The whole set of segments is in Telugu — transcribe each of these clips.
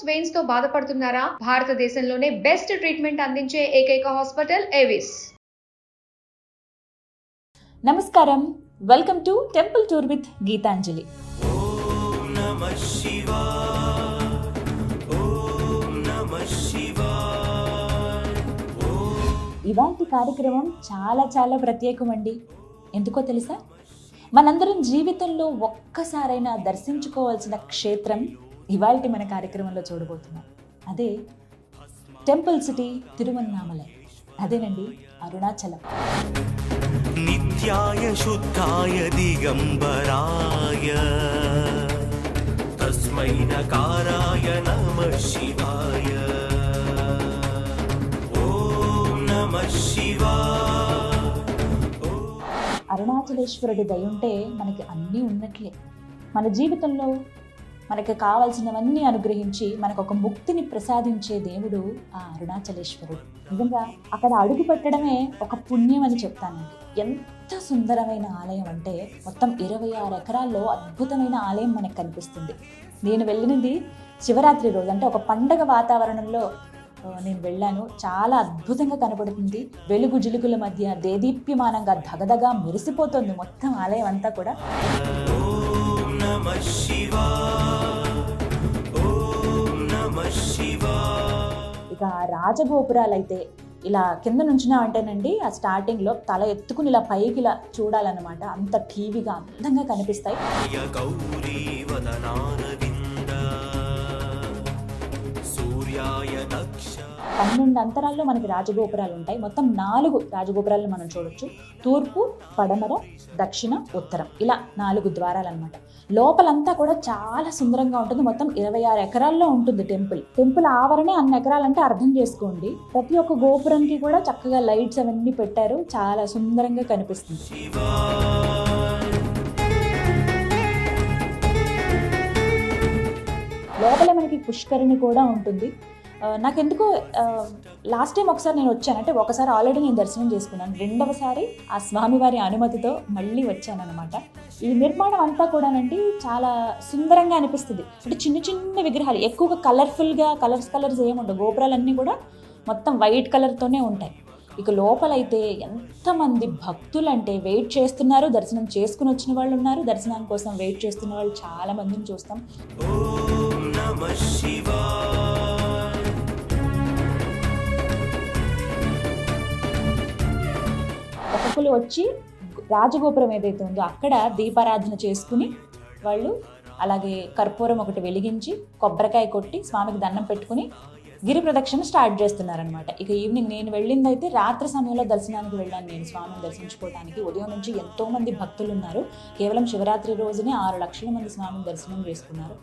వెయిన్స్ తో బాధపడుతున్నారా? భారతదేశంలోనే బెస్ట్ ట్రీట్మెంట్ అందించే ఏకైక హాస్పిటల్ ఏవిస్. నమస్కారం, welcome to temple tour with Geetanjali. ఇవాల్టి కార్యక్రమం చాలా ప్రత్యేకమండి. ఎందుకో తెలుసా? మనందరం జీవితంలో ఒక్కసారైనా దర్శించుకోవాల్సిన క్షేత్రం ఇవాల్టి మన కార్యక్రమంలో చూడబోతున్నాం. అదే టెంపుల్ సిటీ తిరువన్నామలై. అదేనండి అరుణాచలం. నిత్యాయ శుద్ధాయ దిగంబరాయ తస్మై నకారాయ నమః శివాయ. ఓం నమః శివాయ. అరుణాచలేశ్వరుడి దయుంటే మనకి అన్నీ ఉన్నట్లే. మన జీవితంలో మనకు కావాల్సినవన్నీ అనుగ్రహించి మనకు ఒక ముక్తిని ప్రసాదించే దేవుడు ఆ అరుణాచలేశ్వరుడు. నిజంగా అక్కడ అడుగు పెట్టడమే ఒక పుణ్యం అని చెప్తానండి. ఎంత సుందరమైన ఆలయం అంటే మొత్తం 26 ఎకరాల్లో అద్భుతమైన ఆలయం మనకు కనిపిస్తుంది. నేను వెళ్ళినది శివరాత్రి రోజు, అంటే ఒక పండగ వాతావరణంలో నేను వెళ్ళాను. చాలా అద్భుతంగా కనపడుతుంది. వెలుగు జిలుగుల మధ్య దేదీప్యమానంగా దగదగా మెరిసిపోతుంది మొత్తం ఆలయం అంతా కూడా. ఇక రాజగోపురాలైతే ఇలా కింద నుంచినా అంటేనండి, ఆ స్టార్టింగ్ లో తల ఎత్తుకుని ఇలా పైకి ఇలా చూడాలన్నమాట. అంత టీవీగా అందంగా కనిపిస్తాయి. 12 అంతరాల్లో మనకి రాజగోపురాలు ఉంటాయి. మొత్తం 4 రాజగోపురాలను మనం చూడొచ్చు. తూర్పు, పడమర, దక్షిణ, ఉత్తరం, ఇలా 4 ద్వారాలు అనమాట. లోపలంతా కూడా చాలా సుందరంగా ఉంటుంది. మొత్తం 26 ఎకరాల్లో ఉంటుంది టెంపుల్ ఆవరణే అన్ని ఎకరాలంటే అర్థం చేసుకోండి. ప్రతి ఒక్క గోపురంకి కూడా చక్కగా లైట్స్ అవన్నీ పెట్టారు. చాలా సుందరంగా కనిపిస్తుంది. లోపల మనకి పుష్కరిణి కూడా ఉంటుంది. నాకెందుకో లాస్ట్ టైం ఒకసారి నేను వచ్చాను, అంటే ఒకసారి ఆల్రెడీ నేను దర్శనం చేసుకున్నాను. రెండవసారి ఆ స్వామివారి అనుమతితో మళ్ళీ వచ్చానన్నమాట. ఈ నిర్మాణం అంతా కూడానండి చాలా సుందరంగా అనిపిస్తుంది. అంటే చిన్న విగ్రహాలు, ఎక్కువగా కలర్ఫుల్గా కలర్స్ ఏముండవు. గోపురాలన్నీ కూడా మొత్తం వైట్ కలర్తోనే ఉంటాయి. ఇక లోపలైతే ఎంతమంది భక్తులు అంటే వెయిట్ చేస్తున్నారు. దర్శనం చేసుకుని వచ్చిన వాళ్ళు ఉన్నారు, దర్శనం కోసం వెయిట్ చేస్తున్న వాళ్ళు చాలా మందిని చూస్తాం. ఒక్కొక్కరు వచ్చి రాజగోపురం ఏదైతే ఉందో అక్కడ దీపారాధన చేసుకుని వాళ్ళు అలాగే కర్పూరం ఒకటి వెలిగించి కొబ్బరికాయ కొట్టి స్వామికి దండం పెట్టుకుని గిరి ప్రదక్షిణ స్టార్ట్ చేస్తున్నారనమాట. ఇక ఈవినింగ్ నేను వెళ్ళింది అయితే రాత్రి సమయంలో దర్శనానికి వెళ్ళాను నేను స్వామిని దర్శించుకోవడానికి. ఉదయం నుంచి ఎంతో మంది భక్తులు ఉన్నారు. కేవలం శివరాత్రి రోజునే 6 లక్షల మంది స్వామిని దర్శనం చేసుకున్నారు.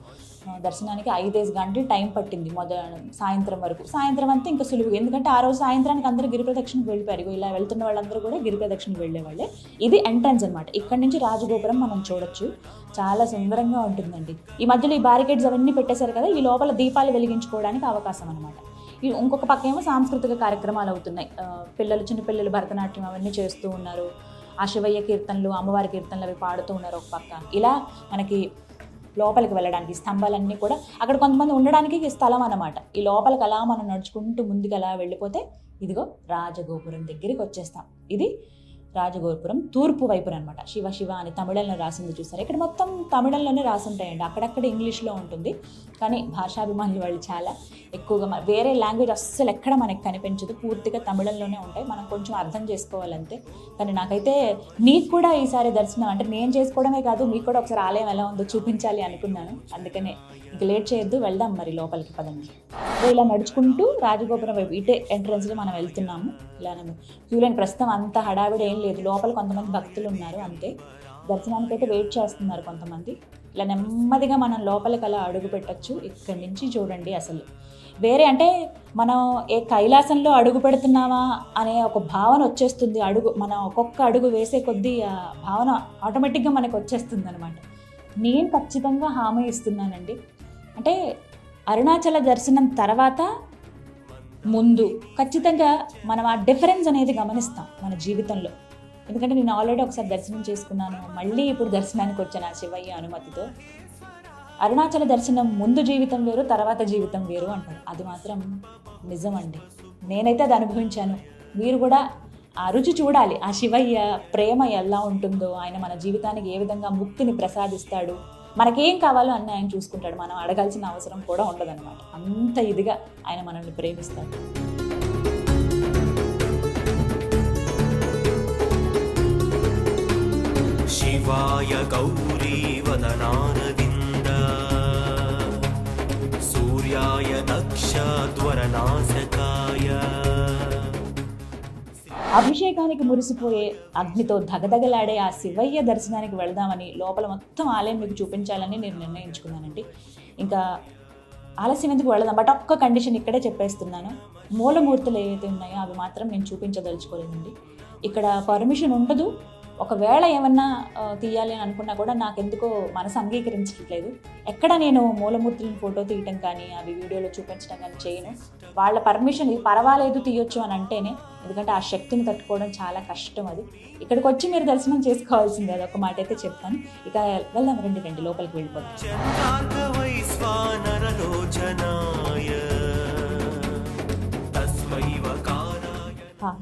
దర్శనానికి 5 గంటలు టైం పట్టింది సాయంత్రం వరకు. సాయంత్రం అంతా ఇంకా సులువు, ఎందుకంటే ఆ రోజు సాయంత్రానికి అందరూ గిరి ప్రదక్షిణకు వెళ్ళిపోయారు. ఇలా వెళ్తున్న వాళ్ళందరూ కూడా గిరి ప్రదక్షిణకు వెళ్ళేవాళ్ళే. ఇది ఎంట్రన్స్ అనమాట. ఇక్కడ నుంచి రాజగోపురం మనం చూడొచ్చు. చాలా సుందరంగా ఉంటుందండి. ఈ మధ్యలో ఈ బ్యారికేడ్స్ అవన్నీ పెట్టేశారు కదా, ఈ లోపల దీపాలు వెలిగించుకోవడానికి అవకాశం అనమాట. ఇంకొక పక్క ఏమో సాంస్కృతిక కార్యక్రమాలు అవుతున్నాయి. చిన్నపిల్లలు భరతనాట్యం అవన్నీ చేస్తూ ఉన్నారు. ఆ శివయ్య కీర్తనలు, అమ్మవారి కీర్తనలు అవి పాడుతూ ఉన్నారు ఒక పక్క. ఇలా మనకి లోపలికి వెళ్ళడానికి స్తంభాలన్నీ కూడా, అక్కడ కొంతమంది ఉండడానికి స్థలం అన్నమాట. ఈ లోపలికి అలా మనం నడుచుకుంటూ ముందుకు అలా వెళ్ళిపోతే ఇదిగో రాజగోపురం దగ్గరికి వచ్చేస్తాం. ఇది రాజగోపురం తూర్పు వైపున అనమాట. శివ అని తమిళంలో రాసింది చూస్తారు. ఇక్కడ మొత్తం తమిళంలోనే రాసి ఉంటాయండి. అక్కడక్కడ ఇంగ్లీష్లో ఉంటుంది, కానీ భాషాభిమానులు వాళ్ళు చాలా ఎక్కువగా వేరే లాంగ్వేజ్ అస్సలు ఎక్కడ మనకి కనిపించదు. పూర్తిగా తమిళంలోనే ఉంటాయి. మనం కొంచెం అర్థం చేసుకోవాలంతే. కానీ నాకైతే మీకు కూడా ఈసారి దర్శనం అంటే నేను చేసుకోవడమే కాదు, మీకు కూడా ఒకసారి ఆలయం ఎలా ఉందో చూపించాలి అనుకున్నాను. అందుకనే ఇక లేట్ చేయొద్దు, వెళ్దాం మరి లోపలికి పదండి. ఇలా నడుచుకుంటూ రాజగోపురం వైపు ఇటే ఎంట్రన్స్లో మనం వెళ్తున్నాము. ఇలా క్యూ లైన్ ప్రస్తుతం అంత హడావిడి ఏం లేదు. లోపల కొంతమంది భక్తులు ఉన్నారు అంతే. దర్శనానికి అయితే వెయిట్ చేస్తున్నారు కొంతమంది. ఇలా నెమ్మదిగా మనం లోపలికి అలా అడుగు పెట్టచ్చు. ఇక్కడి నుంచి చూడండి అసలు వేరే, అంటే మనం ఏ కైలాసంలో అడుగు పెడుతున్నామా అనే ఒక భావన వచ్చేస్తుంది. మనం ఒక్కొక్క అడుగు వేసే కొద్దీ ఆ భావన ఆటోమేటిక్గా మనకు వచ్చేస్తుంది అనమాట. నేను ఖచ్చితంగా హామీ ఇస్తున్నానండి. అంటే అరుణాచల దర్శనం తర్వాత ముందు ఖచ్చితంగా మనం ఆ డిఫరెన్స్ అనేది గమనిస్తాం మన జీవితంలో. ఎందుకంటే నేను ఆల్రెడీ ఒకసారి దర్శనం చేసుకున్నాను, మళ్ళీ ఇప్పుడు దర్శనానికి వచ్చాను ఆ శివయ్య అనుమతితో. అరుణాచల దర్శనం ముందు జీవితం వేరు, తర్వాత జీవితం వేరు అంటారు. అది మాత్రం నిజం అండి. నేనైతే అది అనుభవించాను. మీరు కూడా ఆ రుచి చూడాలి. ఆ శివయ్య ప్రేమ ఎలా ఉంటుందో, ఆయన మన జీవితానికి ఏ విధంగా ముక్తిని ప్రసాదిస్తాడు, మనకేం కావాలో అన్నీ ఆయన చూసుకుంటాడు. మనం అడగాల్సిన అవసరం కూడా ఉండదన్నమాట. అంత ఇదిగా ఆయన మనల్ని ప్రేమిస్తాడు. శివాయ గౌరీ వదనారవింద సూర్యాయ దక్షద్వరనాశకాయ. అభిషేకానికి మురిసిపోయే అగ్నితో ధగధగలాడే ఆ శివయ్య దర్శనానికి వెళదామని లోపల మొత్తం ఆలయం మీకు చూపించాలని నేను నిర్ణయించుకున్నానండి. ఇంకా ఆలస్యం ఎందుకు వెళదాం, బట్ ఒక్క కండిషన్ ఇక్కడే చెప్పేస్తున్నాను. మూలమూర్తులు ఏవైతే ఉన్నాయో అవి మాత్రం నేను చూపించదలుచుకోలేదండి. ఇక్కడ పర్మిషన్ ఉండదు. ఒకవేళ ఏమన్నా తీయాలి అని అనుకున్నా కూడా నాకెందుకో మనసు అంగీకరించట్లేదు. ఎక్కడ నేను మూలమూర్తులను ఫోటో తీయటం కానీ అవి వీడియోలో చూపించడం కానీ చేయను. వాళ్ళ పర్మిషన్ ఇది పర్వాలేదు తీయొచ్చు అని అంటేనే, ఎందుకంటే ఆ శక్తిని తట్టుకోవడం చాలా కష్టం. అది ఇక్కడికి వచ్చి మీరు దర్శనం చేసుకోవాల్సిందే, అదొక మాట అయితే చెప్తాను. ఇక వెళ్దాం, రండి లోపలికి వెళ్ళిపోతాం.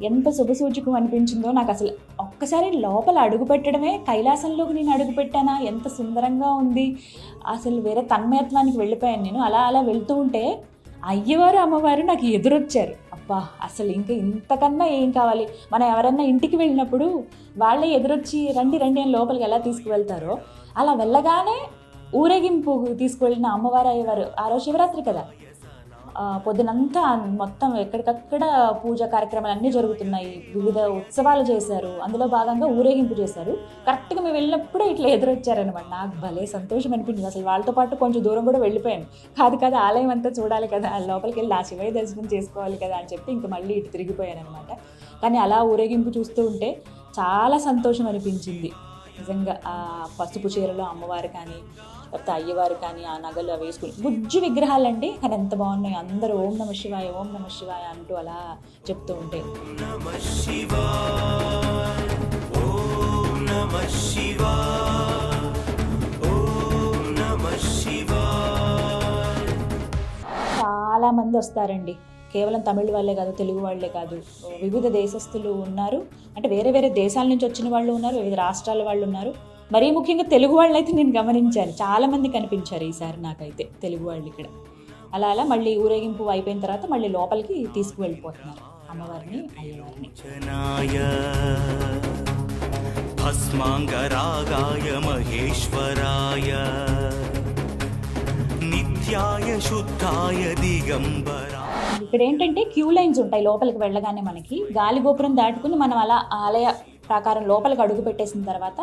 ఎంత శుభసూచకం అనిపించిందో నాకు. అసలు ఒక్కసారి లోపల అడుగు పెట్టడమే, కైలాసంలోకి నేను అడుగు పెట్టానా, ఎంత సుందరంగా ఉంది. అసలు వేరే తన్మయత్వానికి వెళ్ళిపోయాను నేను. అలా వెళ్తూ ఉంటే అయ్యవారు అమ్మవారు నాకు ఎదురొచ్చారు. అబ్బా, అసలు ఇంకా ఇంతకన్నా ఏం కావాలి. మనం ఎవరన్నా ఇంటికి వెళ్ళినప్పుడు వాళ్ళే ఎదురొచ్చి రండి అని లోపలికి ఎలా తీసుకువెళ్తారో, అలా వెళ్ళగానే ఊరేగింపు తీసుకువెళ్ళిన అమ్మవారు అయ్యవారు. ఆ రోజు శివరాత్రి కదా, పొద్దునంతా మొత్తం ఎక్కడికక్కడ పూజా కార్యక్రమాలు అన్నీ జరుగుతున్నాయి, వివిధ ఉత్సవాలు చేశారు, అందులో భాగంగా ఊరేగింపు చేశారు. కరెక్ట్గా మేము వెళ్ళినప్పుడే ఇట్లా ఎదురొచ్చారనమాట. నాకు భలే సంతోషం అనిపించింది. అసలు వాళ్ళతో పాటు కొంచెం దూరం కూడా వెళ్ళిపోయాను. కాదు ఆలయం అంతా చూడాలి కదా, లోపలికి వెళ్ళి ఆ శివయ్య దర్శనం చేసుకోవాలి కదా అని చెప్పి ఇంకా మళ్ళీ ఇటు తిరిగిపోయాను అనమాట. కానీ అలా ఊరేగింపు చూస్తూ ఉంటే చాలా సంతోషం అనిపించింది నిజంగా. ఆ పసుపు చీరలో అమ్మవారు కానీ లేకపోతే అయ్యవారు కానీ ఆ నగలు అవి వేసుకుని బుజ్జు విగ్రహాలండి, కానీ ఎంత బాగున్నాయి. అందరూ ఓం నమ శివాయ ఓం నమ శివాయ అంటూ అలా చెప్తూ ఉంటే చాలా మంది వస్తారండి. కేవలం తమిళ వాళ్ళే కాదు, తెలుగు వాళ్ళే కాదు, వివిధ దేశస్తులు ఉన్నారు. అంటే వేరే వేరే దేశాల నుంచి వచ్చిన వాళ్ళు ఉన్నారు, వివిధ రాష్ట్రాల వాళ్ళు ఉన్నారు. మరీ ముఖ్యంగా తెలుగు వాళ్ళు అయితే నేను గమనించాను, చాలామంది కనిపించారు ఈసారి నాకైతే తెలుగు వాళ్ళు ఇక్కడ. అలా మళ్ళీ ఊరేగింపు అయిపోయిన తర్వాత మళ్ళీ లోపలికి తీసుకువెళ్ళిపోతున్నారు అమ్మవారిని అయ్యవారిని. భస్మాంగరాగాయ మహేశ్వరాయ నిత్యాయ శుద్ధాయ దిగంబరాయ. ఇక్కడ ఏంటంటే క్యూ లైన్స్ ఉంటాయి లోపలికి వెళ్ళగానే. మనకి గాలి గోపురం దాటుకుని మనం అలా ఆలయ ప్రాకారం లోపలికి అడుగు పెట్టేసిన తర్వాత,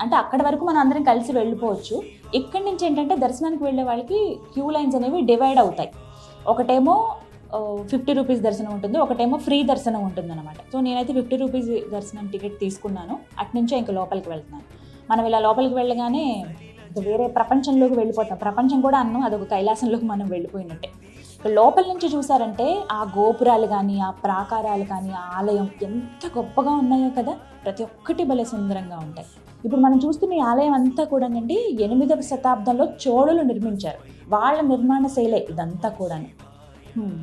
అంటే అక్కడి వరకు మనం అందరం కలిసి వెళ్ళిపోవచ్చు. ఇక్కడి నుంచి ఏంటంటే దర్శనానికి వెళ్ళే వాళ్ళకి క్యూ లైన్స్ అనేవి డివైడ్ అవుతాయి. ఒకటేమో 50 రూపీస్ దర్శనం ఉంటుంది, ఒకటేమో ఫ్రీ దర్శనం ఉంటుంది అనమాట. సో నేనైతే 50 రూపీస్ దర్శనం టికెట్ తీసుకున్నాను. అట్నుంచే ఇంకా లోపలికి వెళ్తున్నాను. మనం ఇలా లోపలికి వెళ్ళగానే వేరే ప్రపంచంలోకి వెళ్ళిపోతాం. ప్రపంచం కూడా అన్నం, అదొక కైలాసంలోకి మనం వెళ్ళిపోయినట్టే. లోపల నుంచి చూసారంటే ఆ గోపురాలు కానీ ఆ ప్రాకారాలు కానీ ఆ ఆలయం ఎంత గొప్పగా ఉన్నాయో కదా, ప్రతి ఒక్కటి భలే సుందరంగా ఉంటాయి. ఇప్పుడు మనం చూస్తున్న ఈ ఆలయం అంతా కూడానండి 8వ శతాబ్దంలో చోళులు నిర్మించారు. వాళ్ళ నిర్మాణ శైలే ఇదంతా కూడాను.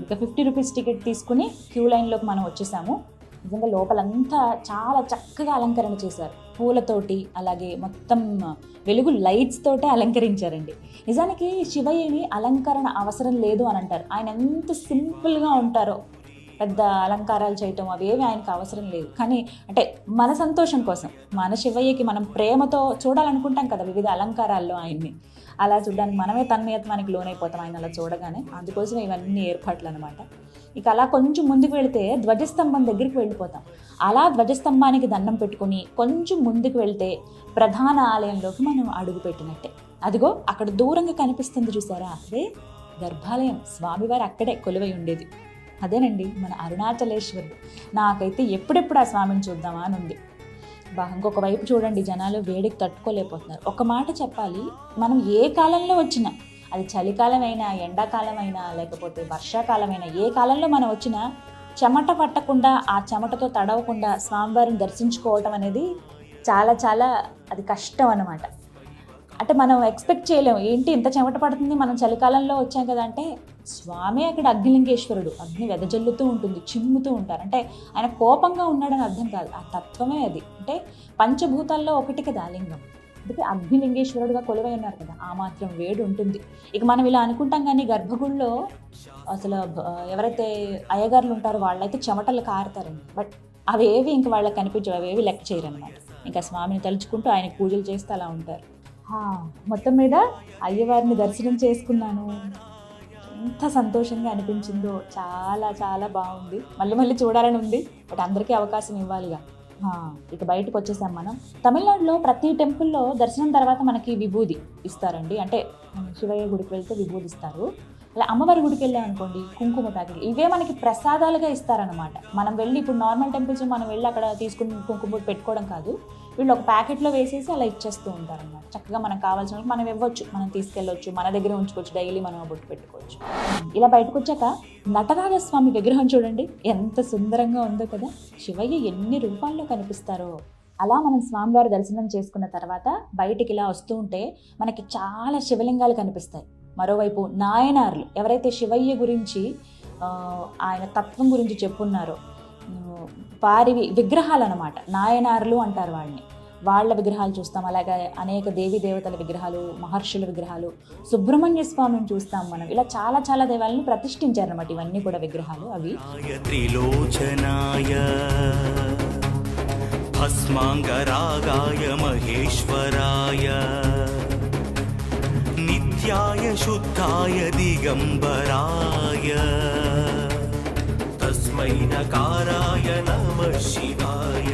ఇక 50 రూపీస్ టికెట్ తీసుకుని క్యూ లైన్లోకి మనం వచ్చేసాము. నిజంగా లోపలంతా చాలా చక్కగా అలంకరణ చేశారు, పూలతోటి, అలాగే మొత్తం వెలుగు లైట్స్ తోటే అలంకరించారండి. నిజానికి శివయ్యని అలంకరణ అవసరం లేదు అని అంటారు. ఆయన ఎంత సింపుల్గా ఉంటారో, పెద్ద అలంకారాలు చేయటం అవేవి ఆయనకు అవసరం లేదు. కానీ అంటే మన సంతోషం కోసం, మన శివయ్యకి మనం ప్రేమతో చూడాలనుకుంటాం కదా వివిధ అలంకారాల్లో ఆయన్ని. అలా చూడడానికి మనమే తన్మయత్వానికి లోనైపోతాం ఆయన అలా చూడగానే. అందుకోసం ఇవన్నీ ఏర్పాట్లు అనమాట. ఇక అలా కొంచెం ముందుకు వెళితే ధ్వజస్తంభం దగ్గరికి వెళ్ళిపోతాం. అలా ధ్వజస్తంభానికి దండం పెట్టుకుని కొంచెం ముందుకు వెళ్తే ప్రధాన ఆలయంలోకి మనం అడుగు పెట్టినట్టే. అదిగో అక్కడ దూరంగా కనిపిస్తుంది చూసారా, అదే గర్భాలయం. స్వామివారు అక్కడే కొలువై ఉండేది. అదేనండి మన అరుణాచలేశ్వరుడు. నాకైతే ఎప్పుడెప్పుడు ఆ స్వామిని చూద్దామా అని ఉంది. ఇంకొక వైపు చూడండి, జనాలు వేడికి తట్టుకోలేకపోతున్నారు. ఒక మాట చెప్పాలి, మనం ఏ కాలంలో వచ్చినా, అది చలికాలమైనా ఎండాకాలమైనా లేకపోతే వర్షాకాలమైనా, ఏ కాలంలో మనం వచ్చినా చెమట పట్టకుండా, ఆ చెమటతో తడవకుండా స్వామివారిని దర్శించుకోవటం అనేది చాలా చాలా అది కష్టం అన్నమాట. అంటే మనం ఎక్స్పెక్ట్ చేయలేము, ఏంటి ఇంత చెమట పడుతుంది, మనం చలికాలంలో వచ్చాం కదా అంటే స్వామి అక్కడ అగ్నిలింగేశ్వరుడు, అగ్ని వెదజల్లుతూ ఉంటుంది, చిమ్ముతూ ఉంటారు. అంటే ఆయన కోపంగా ఉన్నాడని అర్థం కాదు, ఆ తత్వమే అది. అంటే పంచభూతాల్లో ఒకటి కదా ఆ లింగం, అందుకే అగ్నిలింగేశ్వరుడుగా కొలువై ఉన్నారు కదా, ఆ మాత్రం వేడి ఉంటుంది. ఇక మనం ఇలా అనుకుంటాం కానీ గర్భగుడిలో అసలు ఎవరైతే అయ్యగారులు ఉంటారో వాళ్ళైతే చెమటలు కారుతారండి. బట్ అవేవి ఇంక వాళ్ళకి కనిపించవు, అవేవి లెక్క చేయరు అనమాట. ఇంకా స్వామిని తలుచుకుంటూ ఆయనకు పూజలు చేస్తూ అలా ఉంటారు. మొత్తం మీద అయ్యవారిని దర్శనం చేసుకున్నాను, ఎంత సంతోషంగా అనిపించిందో, చాలా చాలా బాగుంది. మళ్ళీ మళ్ళీ చూడాలని ఉంది, బట్ అందరికీ అవకాశం ఇవ్వాలిగా. ఇక బయటకు వచ్చేసాం మనం. తమిళనాడులో ప్రతి టెంపుల్లో దర్శనం తర్వాత మనకి విభూది ఇస్తారండి. అంటే శివయ్య గుడికి వెళ్తే విభూది ఇస్తారు, అలా అమ్మవారి గుడికి వెళ్ళాం అనుకోండి కుంకుమ ప్యాకెట్, ఇవే మనకి ప్రసాదాలుగా ఇస్తారనమాట. మనం వెళ్ళి ఇప్పుడు నార్మల్ టెంపుల్స్ మనం వెళ్ళి అక్కడ తీసుకుని కుంకుమ పెట్టుకోవడం కాదు, వీళ్ళు ఒక ప్యాకెట్లో వేసేసి అలా ఇచ్చేస్తూ ఉంటారన్నమాట. చక్కగా మనకు కావాల్సిన మనం ఇవ్వచ్చు, మనం తీసుకెళ్ళొచ్చు, మన దగ్గర ఉంచుకోవచ్చు, డైలీ మనం బొట్టు పెట్టుకోవచ్చు. ఇలా బయటకు వచ్చాక నటరాజస్వామి విగ్రహం చూడండి ఎంత సుందరంగా ఉందో కదా, శివయ్య ఎన్ని రూపాల్లో కనిపిస్తారో. అలా మనం స్వామివారి దర్శనం చేసుకున్న తర్వాత బయటికి ఇలా వస్తూ ఉంటే మనకి చాలా శివలింగాలు కనిపిస్తాయి. మరోవైపు నాయనార్లు, ఎవరైతే శివయ్య గురించి ఆయన తత్వం గురించి చెప్పున్నారో వారి విగ్రహాలు అనమాట, నాయనార్లు అంటారు వాళ్ళని. వాళ్ళ విగ్రహాలు చూస్తాం. అలాగే అనేక దేవీ దేవతల విగ్రహాలు, మహర్షుల విగ్రహాలు, సుబ్రహ్మణ్య స్వామిని చూస్తాం మనం. ఇలా చాలా చాలా దేవాలను ప్రతిష్ఠించారన్నమాట. ఇవన్నీ కూడా విగ్రహాలు. అవి త్రిలోచనాయ భస్మాంగరాగాయ మహేశ్వరాయ నిత్యాయ శుద్ధాయ దిగంబరాయ తస్మై నకారాయ నమః శివాయ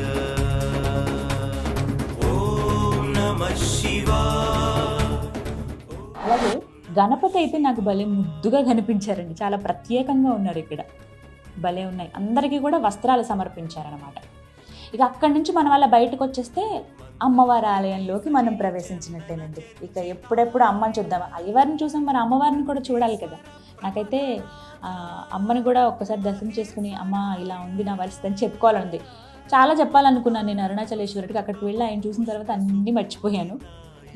ఓం నమః శివాయ. అలాగే గణపతి అయితే నాకు భలే ముద్దుగా కనిపించారండి, చాలా ప్రత్యేకంగా ఉన్నారు ఇక్కడ, భలే ఉన్నాయి. అందరికీ కూడా వస్త్రాలు సమర్పించారనమాట. ఇక అక్కడి నుంచి మనం అలా బయటకు వచ్చేస్తే అమ్మవారి ఆలయంలోకి మనం ప్రవేశించినట్టేనండి. ఇక ఎప్పుడెప్పుడు అమ్మని చూద్దాం, అయ్యవారిని చూసాం, మరి అమ్మవారిని కూడా చూడాలి కదా. నాకైతే అమ్మని కూడా ఒక్కసారి దర్శనం చేసుకుని అమ్మ ఇలా ఉంది నా పరిస్థితి అని చెప్పుకోవాలంది. చాలా చెప్పాలనుకున్నాను నేను అరుణాచలేశ్వరుడికి. అక్కడికి వెళ్ళి ఆయన చూసిన తర్వాత అన్నీ మర్చిపోయాను.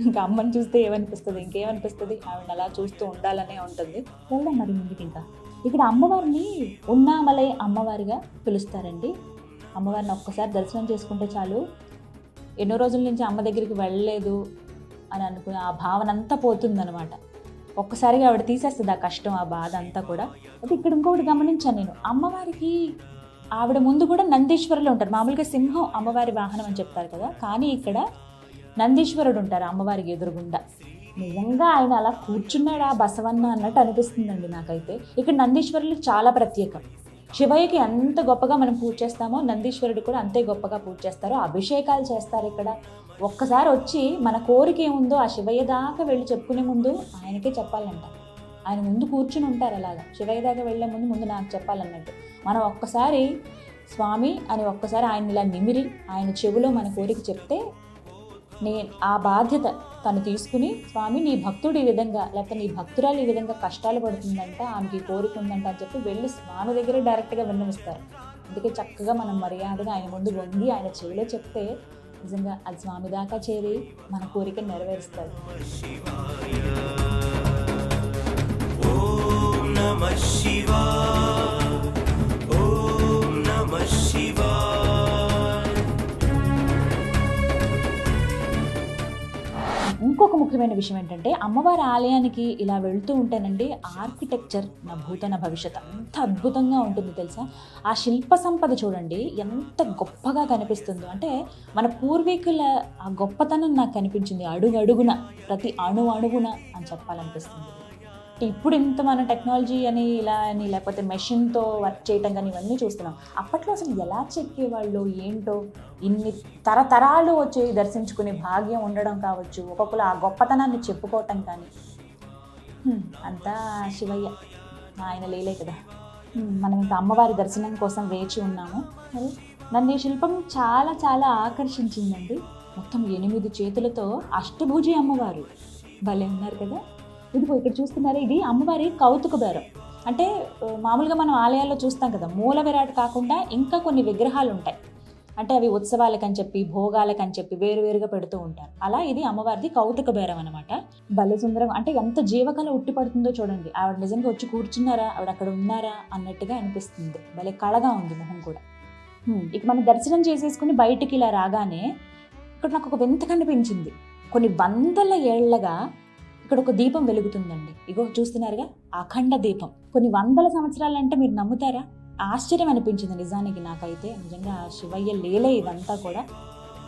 ఇంకా అమ్మని చూస్తే ఏమనిపిస్తుంది, ఇంకేమనిపిస్తుంది, ఆవిడ అలా చూస్తూ ఉండాలనే ఉంటుంది. వెళ్దాం మరి ముందుకి. ఇంకా ఇక్కడ అమ్మవారిని ఉన్నామలై అమ్మవారిగా పిలుస్తారండి. అమ్మవారిని ఒక్కసారి దర్శనం చేసుకుంటే చాలు, ఎన్నో రోజుల నుంచి అమ్మ దగ్గరికి వెళ్ళలేదు అని అనుకుని ఆ భావన అంతా పోతుందనమాట. ఒక్కసారిగా ఆవిడ తీసేస్తుంది ఆ కష్టం, ఆ బాధ అంతా కూడా. అయితే ఇక్కడ ఇంకొకటి గమనించాను నేను, అమ్మవారికి ఆవిడ ముందు కూడా నందీశ్వరులు ఉంటారు. మామూలుగా సింహం అమ్మవారి వాహనం అని చెప్తారు కదా, కానీ ఇక్కడ నందీశ్వరుడు ఉంటారు అమ్మవారికి ఎదురుగుండా. నిజంగా ఆయన అలా కూర్చున్నాడా బసవన్న అన్నట్టు అనిపిస్తుందండి నాకైతే. ఇక్కడ నందీశ్వరులు చాలా ప్రత్యేకం. శివయ్యకి ఎంత గొప్పగా మనం పూజ చేస్తామో నందీశ్వరుడు కూడా అంతే గొప్పగా పూజ చేస్తారు, అభిషేకాలు చేస్తారు ఇక్కడ. ఒక్కసారి వచ్చి మన కోరిక ఏముందో ఆ శివయ్య దాకా వెళ్ళి చెప్పుకునే ముందు ఆయనకే చెప్పాలంట. ఆయన ముందు కూర్చుని ఉంటారు అలాగా, శివయ్య దాకా వెళ్ళే ముందు నాకు చెప్పాలన్నట్టు. మనం ఒక్కసారి స్వామి అని ఒక్కసారి ఆయన ఇలా నిమిరి ఆయన చెవిలో మన కోరిక చెప్తే ఆ బాధ్యత తను తీసుకుని, స్వామి నీ భక్తుడు ఈ విధంగా, లేకపోతే నీ భక్తురాలు ఈ విధంగా కష్టాలు పడుతుందంట, ఆమెకి కోరిక ఉందంట అని చెప్పి వెళ్ళి స్వామి దగ్గర డైరెక్ట్గా విన్నవిస్తారు. అందుకే చక్కగా మనం మర్యాదగా ఆయన ముందు వంగి ఆయన చెవిలో చెప్తే నిజంగా అది స్వామి దాకా చేరి మన కోరిక నెరవేరుస్తారు. ఓం నమః శివాయ ఓం నమః శివాయ. ఇంకొక ముఖ్యమైన విషయం ఏంటంటే అమ్మవారి ఆలయానికి ఇలా వెళ్తూ ఉంటేనండి ఆర్కిటెక్చర్ నా భూతన భవిష్యత్ అంత అద్భుతంగా ఉంటుంది తెలుసా. ఆ శిల్ప సంపద చూడండి ఎంత గొప్పగా కనిపిస్తుందో. అంటే మన పూర్వీకుల ఆ గొప్పతనం నాకు కనిపించింది అడుగు అడుగున, ప్రతి అణువున అని చెప్పాలనిపిస్తుంది. ఇప్పుడు ఇంత మన టెక్నాలజీ అని ఇలా అని లేకపోతే మెషిన్తో వర్క్ చేయటం కానీ ఇవన్నీ చూస్తున్నాం. అప్పట్లో అసలు ఎలా చెక్కేవాళ్ళు ఏంటో, ఇన్ని తరతరాలు వచ్చి దర్శించుకునే భాగ్యం ఉండడం కావచ్చు, ఒక్కొక్కరు ఆ గొప్పతనాన్ని చెప్పుకోవటం కానీ, అంతా శివయ్య ఆయన లేలే కదా. మనం ఇంకా అమ్మవారి దర్శనం కోసం వేచి ఉన్నాము. మరి నన్ను ఈ శిల్పం చాలా చాలా ఆకర్షించిందండి. మొత్తం 8 చేతులతో అష్టభుజి అమ్మవారు భలే ఉన్నారు కదా. ఇదిగో ఇక్కడ చూస్తున్నారా, ఇది అమ్మవారి కౌతుక బేరం. అంటే మామూలుగా మనం ఆలయాల్లో చూస్తాం కదా, మూల విరాట్ కాకుండా ఇంకా కొన్ని విగ్రహాలు ఉంటాయి. అంటే అవి ఉత్సవాలకని చెప్పి భోగాలకని చెప్పి వేరువేరుగా పెడుతూ ఉంటారు. అలా ఇది అమ్మవారిది కౌతుక బేరం అనమాట. భలే సుందరం, అంటే ఎంత జీవకళ ఉట్టిపడుతుందో చూడండి. ఆవిడ నిజంగా వచ్చి కూర్చున్నారా, ఆవిడ అక్కడ ఉన్నారా అన్నట్టుగా అనిపిస్తుంది. భలే కళగా ఉంది మొహం కూడా. ఇక మనం దర్శనం చేసేసుకుని బయటికి ఇలా రాగానే ఇక్కడ నాకు ఒక వింత కనిపించింది. కొన్ని వందల ఏళ్లగా ఇక్కడ ఒక దీపం వెలుగుతుందండి. ఇగో చూస్తున్నారుగా, అఖండ దీపం. కొన్ని వందల సంవత్సరాలంటే మీరు నమ్ముతారా? ఆశ్చర్యం అనిపించింది నిజానికి నాకైతే. నిజంగా శివయ్య లీలే ఇదంతా కూడా.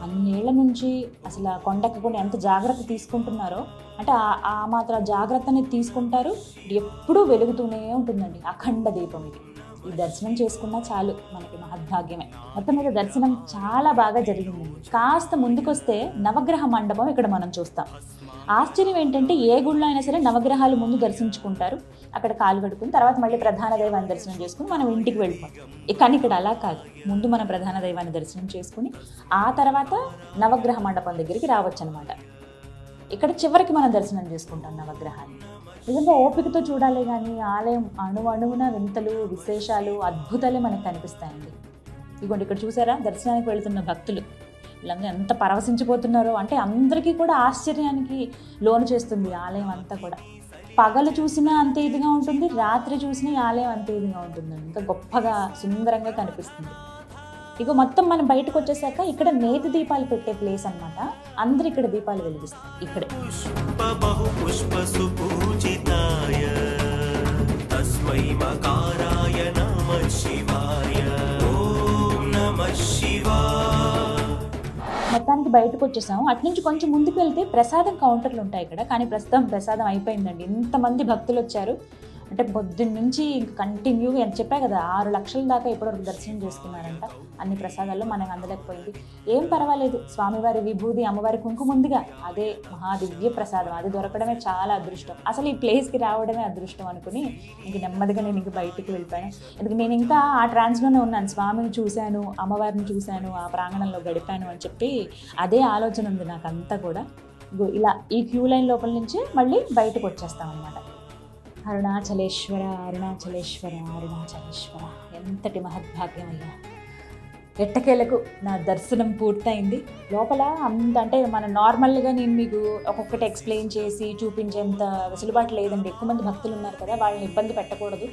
అన్నేళ్ల నుంచి అసలు ఆ కొండెక్కకుండా ఎంత జాగ్రత్త తీసుకుంటున్నారో, అంటే ఆ మాత్రం జాగ్రత్తని తీసుకుంటారు. ఎప్పుడూ వెలుగుతూనే ఉంటుందండి అఖండ దీపం ఇది. ఈ దర్శనం చేసుకున్నా చాలు మనకి మహద్భాగ్యమే. మొత్తం మీద దర్శనం చాలా బాగా జరిగిందండి. కాస్త ముందుకొస్తే నవగ్రహ మండపం ఇక్కడ మనం చూస్తాం. ఆశ్చర్యం ఏంటంటే ఏ గుళ్ళో అయినా సరే నవగ్రహాలు ముందు దర్శించుకుంటారు, అక్కడ కాలు కడుక్కుని తర్వాత మళ్ళీ ప్రధాన దైవాన్ని దర్శనం చేసుకుని మనం ఇంటికి వెళ్ళిపోతాం. కానీ ఇక్కడ అలా కాదు. ముందు మనం ప్రధాన దైవాన్ని దర్శనం చేసుకుని ఆ తర్వాత నవగ్రహ మండపం దగ్గరికి రావచ్చు అనమాట. ఇక్కడ చివరికి మనం దర్శనం చేసుకుంటాం నవగ్రహాన్ని. నిజంగా ఓపికతో చూడాలి, కానీ ఆలయం అణువున వింతలు, విశేషాలు, అద్భుతాలే మనకు కనిపిస్తాయండి. ఇదిగోండి ఇక్కడ చూసారా, దర్శనానికి వెళుతున్న భక్తులు వీళ్ళందరూ ఎంత పరవశించిపోతున్నారో. అంటే అందరికీ కూడా ఆశ్చర్యానికి లోను చేస్తుంది ఆలయం అంతా కూడా. పగలు చూసినా అంతే ఇదిగా ఉంటుంది, రాత్రి చూసినా ఈ ఆలయం అంతే ఇదిగా ఉంటుందండి. ఇంకా గొప్పగా సుందరంగా కనిపిస్తుంది. ఇక మొత్తం మనం బయటకు వచ్చేసాక ఇక్కడ నేతి దీపాలు పెట్టే ప్లేస్ అన్నమాట. అందరు ఇక్కడ దీపాలు వెలిగిస్తారు. ఇక్కడే తస్మై మకారాయ నమః శివాయ. ఓం నమః శివాయ. మొత్తానికి బయటకు వచ్చేసాము. అట్నుంచి కొంచెం ముందుకు వెళ్తే ప్రసాదం కౌంటర్లు ఉంటాయి ఇక్కడ. కానీ ప్రస్తుతం ప్రసాదం అయిపోయిందండి. ఇంతమంది భక్తులు వచ్చారు అంటే పొద్దున్న నుంచి ఇంక కంటిన్యూగా ఎంత చెప్పా కదా, 6 లక్షల దాకా ఇప్పటివరకు దర్శనం చేసుకున్నారంట. అన్ని ప్రసాదాల్లో మనకు అందలేకపోయింది. ఏం పర్వాలేదు, స్వామివారి విభూది, అమ్మవారి కుంకుమ ఉందిగా, అదే మహాదివ్య ప్రసాదం. అది దొరకడమే చాలా అదృష్టం. అసలు ఈ ప్లేస్కి రావడమే అదృష్టం అనుకుని ఇంక నెమ్మదిగా నేను ఇంక బయటికి వెళ్ళిపోయాను. ఎందుకంటే నేను ఇంకా ఆ ట్రాన్స్లోనే ఉన్నాను. స్వామిని చూశాను, అమ్మవారిని చూశాను, ఆ ప్రాంగణంలో గడిపాను అని చెప్పి అదే ఆలోచన ఉంది నాకు అంతా కూడా. ఇలా ఈ క్యూ లైన్ లోపల నుంచి మళ్ళీ బయటకు వచ్చేస్తాం అన్నమాట. అరుణాచలేశ్వర, అరుణాచలేశ్వర, అరుణాచలేశ్వర. ఎంతటి మహద్భాగ్యం అయ్యా. ఎట్టకేలకు నా దర్శనం పూర్తయింది. లోపల అంత అంటే మన నార్మల్గా నేను మీకు ఒక్కొక్కటి ఎక్స్ప్లెయిన్ చేసి చూపించేంత వెసులుబాటు లేదండి. ఎక్కువ మంది భక్తులు ఉన్నారు కదా, వాళ్ళని ఇబ్బంది పెట్టకూడదు.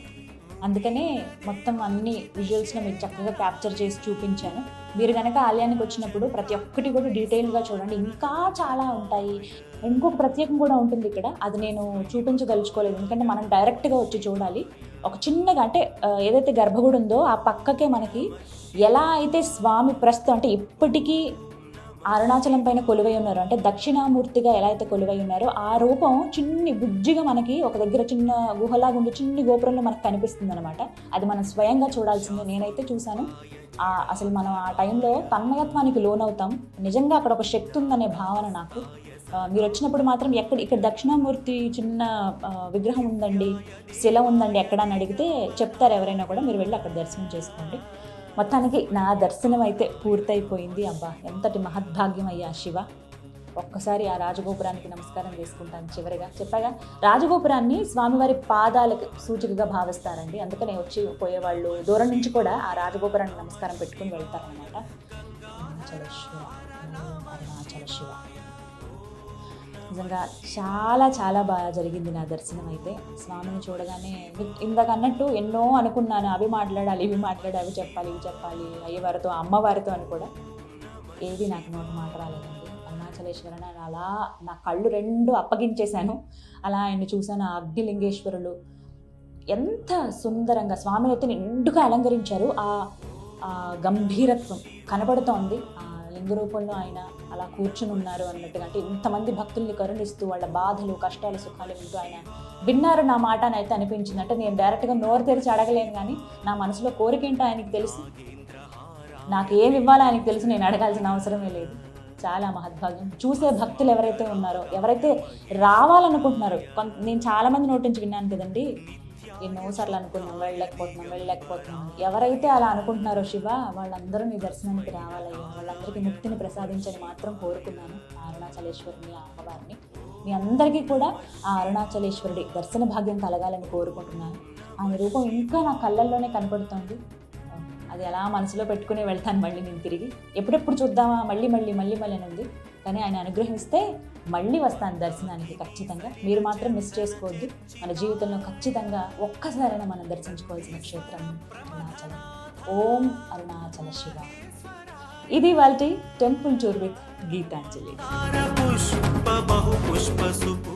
అందుకనే మొత్తం అన్ని విజువల్స్లో మీకు చక్కగా క్యాప్చర్ చేసి చూపించాను. మీరు కనుక ఆలయానికి వచ్చినప్పుడు ప్రతి ఒక్కటి కూడా డీటెయిల్గా చూడండి. ఇంకా చాలా ఉంటాయి. ఇంకొక ప్రత్యేకం కూడా ఉంటుంది ఇక్కడ, అది నేను చూపించదలుచుకోలేదు ఎందుకంటే మనం డైరెక్ట్గా వచ్చి చూడాలి. ఒక చిన్నగా అంటే ఏదైతే గర్భగుడి ఉందో ఆ పక్కకే మనకి ఎలా అయితే స్వామి ప్రస్తుతం అంటే ఇప్పటికీ అరుణాచలం పైన కొలువై ఉన్నారు, అంటే దక్షిణామూర్తిగా ఎలా అయితే కొలువై ఉన్నారో ఆ రూపం చిన్ని బుజ్జిగా మనకి ఒక దగ్గర చిన్న గుహలాగా ఉండి చిన్ని గోపురంలో మనకు కనిపిస్తుంది అనమాట. అది మనం స్వయంగా చూడాల్సిందే. నేనైతే చూశాను. అసలు మనం ఆ టైంలో తన్మయత్వానికి లోనవుతాం. నిజంగా అక్కడ ఒక శక్తి ఉందనే భావన నాకు. మీరు వచ్చినప్పుడు మాత్రం ఇక్కడ దక్షిణామూర్తి చిన్న విగ్రహం ఉందండి, శిల ఉందండి ఎక్కడ అని అడిగితే చెప్తారు ఎవరైనా కూడా. మీరు వెళ్ళి అక్కడ దర్శనం చేసుకోండి. మొత్తానికి నా దర్శనం అయితే పూర్తయిపోయింది. అబ్బా ఎంతటి మహద్భాగ్యం అయ్యా శివ. ఒక్కసారి ఆ రాజగోపురానికి నమస్కారం చేసుకుంటాను. చివరిగా చెప్పాగా, రాజగోపురాన్ని స్వామివారి పాదాలకు సూచికగా భావిస్తారండి. అందుకనే వచ్చి పోయేవాళ్ళు దూరం నుంచి కూడా ఆ రాజగోపురానికి నమస్కారం పెట్టుకుని వెళ్తారనమాట. అరుణాచలేశ్వర, అరుణాచల శివ. నిజంగా చాలా చాలా బాగా జరిగింది నా దర్శనం అయితే. స్వామిని చూడగానే ఇందాక అన్నట్టు ఎన్నో అనుకున్నాను, అవి మాట్లాడాలి, ఇవి మాట్లాడాలి, అవి చెప్పాలి, ఇవి చెప్పాలి, అయ్యవారితో అమ్మవారితో అని కూడా. ఏది నాకు నోటి మాట రాలేదండి. అరుణాచలేశ్వరని అలా నా కళ్ళు 2 అప్పగించేశాను. అలా ఆయన్ని చూశాను. ఆ అగ్నిలింగేశ్వరులు ఎంత సుందరంగా స్వామిని అయితే నిండుగా అలంకరించారు. ఆ గంభీరత్వం కనబడుతోంది. లింగ రూపంలో ఆయన అలా కూర్చుని ఉన్నారు అన్నట్టుగా. అంటే ఇంతమంది భక్తుల్ని కరుణిస్తూ వాళ్ళ బాధలు, కష్టాలు, సుఖాలు వింటూ ఆయన విన్నారు నా మాట అని అయితే అనిపించింది. అంటే నేను డైరెక్ట్గా నోరు తెరిచి అడగలేను, కానీ నా మనసులో కోరిక ఏంటో ఆయనకి తెలుసు, నాకు ఏమి ఇవ్వాలో ఆయనకి తెలుసు. నేను అడగాల్సిన అవసరమే లేదు. చాలా మహద్భాగ్యం. చూసే భక్తులు ఎవరైతే ఉన్నారో, ఎవరైతే రావాలనుకుంటున్నారో, నేను చాలామంది నోటి నుంచి విన్నాను కదండి, ఎన్నోసార్లు అనుకున్నాం వెళ్ళలేకపోతున్నాం. ఎవరైతే అలా అనుకుంటున్నారో శివ, వాళ్ళందరూ నీ దర్శనానికి రావాలయ్యా. వాళ్ళందరికీ ముక్తిని ప్రసాదించని మాత్రం కోరుకున్నాను ఆ అరుణాచలేశ్వరుని, ఆ అమ్మవారిని. మీ అందరికీ కూడా ఆ అరుణాచలేశ్వరుడి దర్శన భాగ్యం కలగాలని కోరుకుంటున్నాను. ఆయన రూపం ఇంకా నా కళ్ళల్లోనే కనపడుతోంది. అది అలా మనసులో పెట్టుకుని వెళ్తాను మళ్ళీ నేను తిరిగి. ఎప్పుడెప్పుడు చూద్దామా మళ్ళీ మళ్ళీ మళ్ళీ మళ్ళీ అని ఉంది. కానీ ఆయన అనుగ్రహిస్తే మళ్ళీ వస్తాను దర్శనానికి ఖచ్చితంగా. మీరు మాత్రం మిస్ చేసుకోవద్దు. మన జీవితంలో ఖచ్చితంగా ఒక్కసారైనా మనం దర్శించుకోవాల్సిన క్షేత్రం అరుణాచలం. ఓం అరుణాచల శివ. ఇది వాళ్ళ టెంపుల్ టూర్ విత్ గీతాంజలి. పుష్ప బహు పుష్ప సుపు